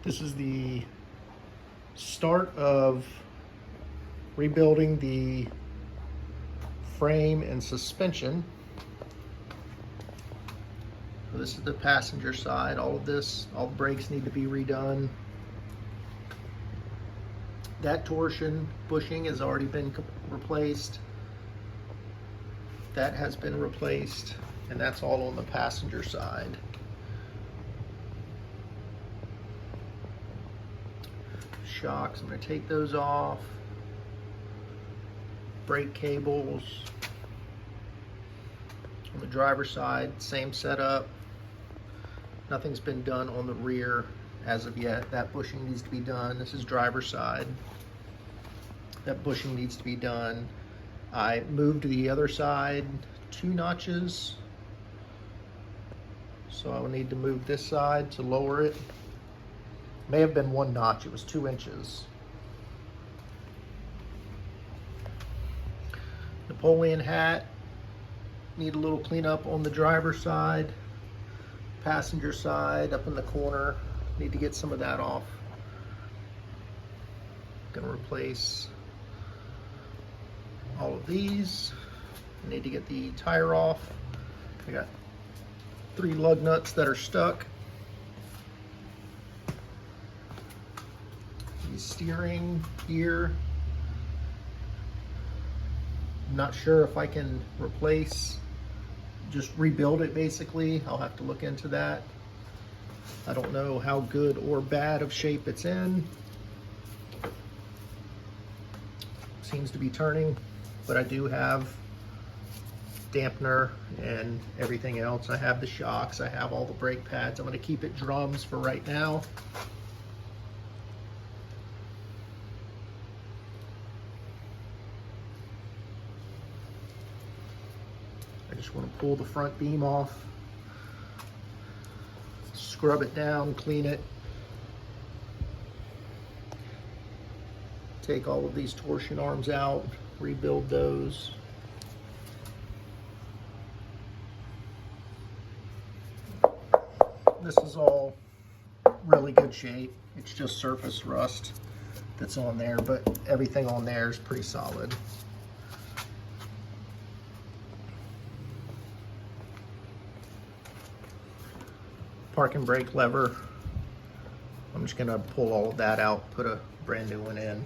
This is the start of rebuilding the frame and suspension. So this is the passenger side. All of this, all the brakes need to be redone. That torsion bushing has already been replaced. That has been replaced, and that's all on the passenger side. Shocks, I'm going to take those off. Brake cables. On the driver's side, same setup. Nothing's been done on the rear as of yet. That bushing needs to be done. This is driver's side. That bushing needs to be done. I moved to the other side 2 notches. So I will need to move this side to lower it. May have been 1 notch, it was 2 inches. Napoleon hat, need a little cleanup on the driver's side. Passenger side, up in the corner, need to get some of that off. Gonna replace all of these. I need to get the tire off. I got 3 lug nuts that are stuck. The steering gear, I'm not sure if I can replace, just rebuild it basically. I'll have to look into that. I don't know how good or bad of shape it's in. Seems to be turning, but I do have dampener and everything else. I have the shocks, I have all the brake pads. I'm going to keep it drums for right now. I just want to pull the front beam off, scrub it down, clean it, take all of these torsion arms out, rebuild those. This is all really good shape. It's just surface rust that's on there, but everything on there is pretty solid. Park and brake lever, I'm just gonna pull all of that out, put a brand new one in.